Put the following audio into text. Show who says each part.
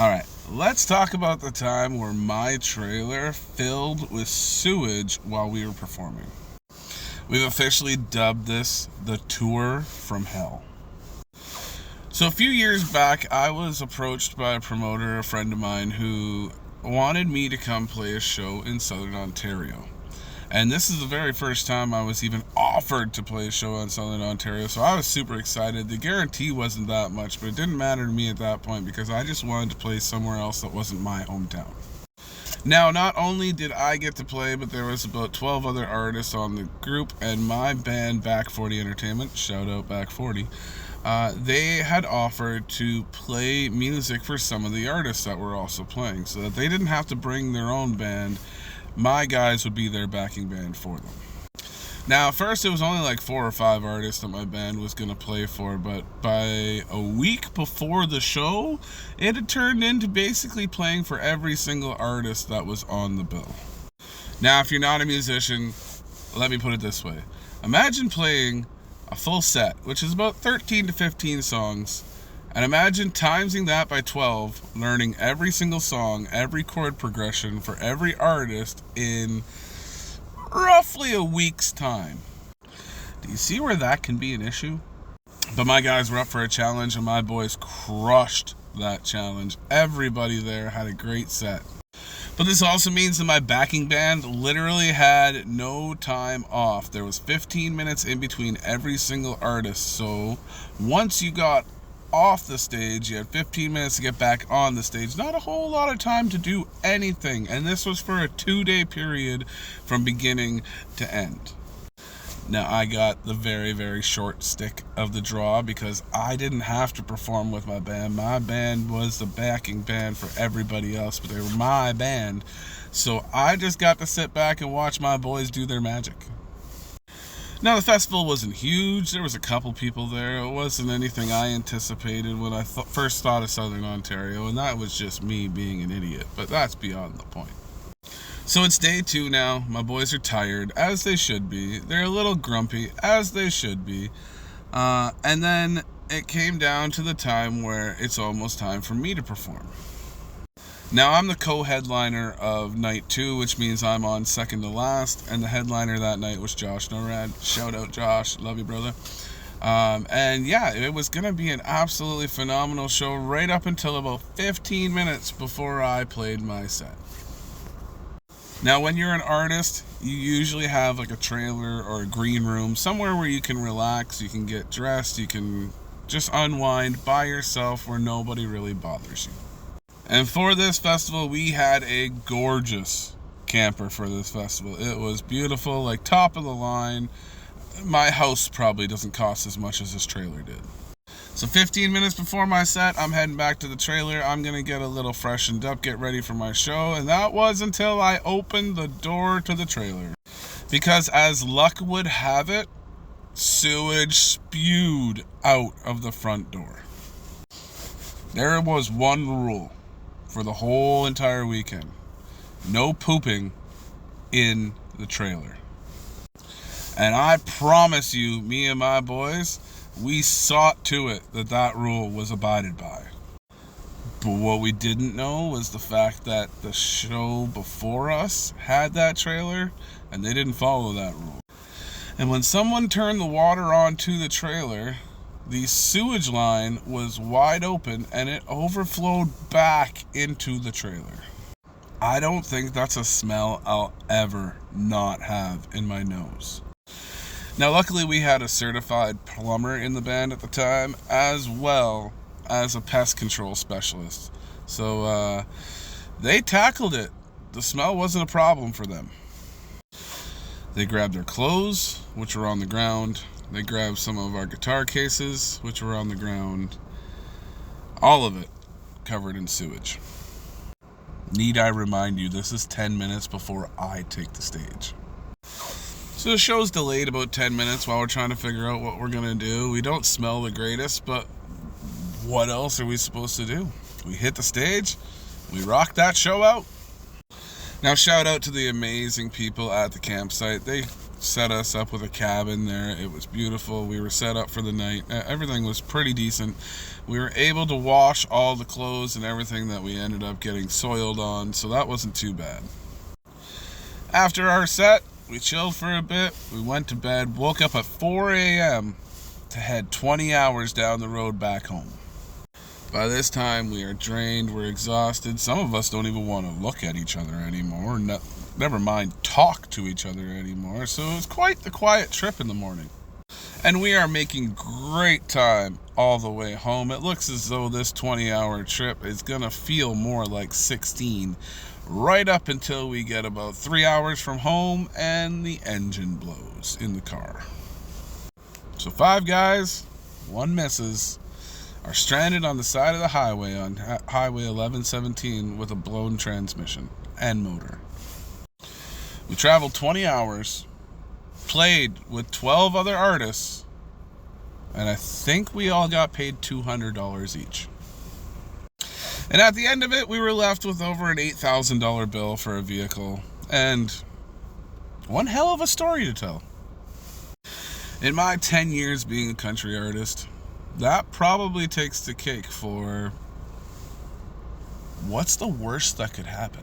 Speaker 1: Alright, let's talk about the time where my trailer filled with sewage while we were performing. We've officially dubbed this the Tour from Hell. So a few years back, I was approached by a promoter, a friend of mine, who wanted me to come play a show in Southern Ontario. And this is the very first time I was even offered to play a show in Southern Ontario, so I was super excited. The guarantee wasn't that much, but it didn't matter to me at that point because I just wanted to play somewhere else that wasn't my hometown. Now, not only did I get to play, but there was about 12 other artists on the group, and my band, Back 40 Entertainment, shout out Back 40, they had offered to play music for some of the artists that were also playing, so that they didn't have to bring their own band. My guys would be their backing band for them. Now, at first, it was only like 4 or 5 artists that my band was going to play for, but by a week before the show, it had turned into basically playing for every single artist that was on the bill. Now, if you're not a musician, let me put it this way. Imagine playing a full set, which is about 13 to 15 songs, and imagine timesing that by 12, learning every single song, every chord progression for every artist in roughly a week's time. Do you see where that can be an issue? But my guys were up for a challenge, and my boys crushed that challenge. Everybody there had a great set. But this also means that my backing band literally had no time off. There was 15 minutes in between every single artist. So once you got off the stage, you had 15 minutes to get back on the stage. Not a whole lot of time to do anything, and this was for a 2-day period from beginning to end. Now, I got the very, very short stick of the draw because I didn't have to perform with my band. My band was the backing band for everybody else, but they were my band, so I just got to sit back and watch my boys do their magic. Now, the festival wasn't huge. There was a couple people there. It wasn't anything I anticipated when I first thought of Southern Ontario, and that was just me being an idiot, but that's beyond the point. So it's day 2 now. My boys are tired, as they should be. They're a little grumpy, as they should be. And then it came down to the time where it's almost time for me to perform. Now, I'm the co-headliner of night 2, which means I'm on second to last, and the headliner that night was Josh Norad. Shout out, Josh. Love you, brother. And yeah, it was going to be an absolutely phenomenal show right up until about 15 minutes before I played my set. Now, when you're an artist, you usually have like a trailer or a green room, somewhere where you can relax, you can get dressed, you can just unwind by yourself where nobody really bothers you. And for this festival, we had a gorgeous camper for this festival. It was beautiful, like top of the line. My house probably doesn't cost as much as this trailer did. So 15 minutes before my set, I'm heading back to the trailer. I'm going to get a little freshened up, get ready for my show. And that was until I opened the door to the trailer. Because as luck would have it, sewage spewed out of the front door. There was one rule for the whole entire weekend. No pooping in the trailer. And I promise you, me and my boys, we saw to it that rule was abided by. But what we didn't know was the fact that the show before us had that trailer, and they didn't follow that rule. And when someone turned the water onto the trailer, the sewage line was wide open and it overflowed back into the trailer. I don't think that's a smell I'll ever not have in my nose. Now, luckily, we had a certified plumber in the band at the time, as well as a pest control specialist. So they tackled it. The smell wasn't a problem for them. They grabbed their clothes, which were on the ground. They grabbed some of our guitar cases, which were on the ground. All of it covered in sewage. Need I remind you, this is 10 minutes before I take the stage. So the show's delayed about 10 minutes while we're trying to figure out what we're going to do. We don't smell the greatest, but what else are we supposed to do? We hit the stage, we rock that show out. Now, shout out to the amazing people at the campsite. They set us up with a cabin there. It was beautiful. We were set up for the night. Everything was pretty decent. We were able to wash all the clothes and everything that we ended up getting soiled on, so that wasn't too bad. After our set, we chilled for a bit. We went to bed, woke up at 4 a.m. to head 20 hours down the road back home. By this time, we are drained, we're exhausted. Some of us don't even want to look at each other anymore, never mind talk to each other anymore. So it was quite the quiet trip in the morning. And we are making great time all the way home. It looks as though this 20-hour trip is going to feel more like 16, right up until we get about 3 hours from home and the engine blows in the car. So 5 guys, 1 missus, are stranded on the side of the highway on Highway 1117 with a blown transmission and motor. We traveled 20 hours, played with 12 other artists, and I think we all got paid $200 each. And at the end of it, we were left with over an $8,000 bill for a vehicle, and one hell of a story to tell. In my 10 years being a country artist, that probably takes the cake for what's the worst that could happen.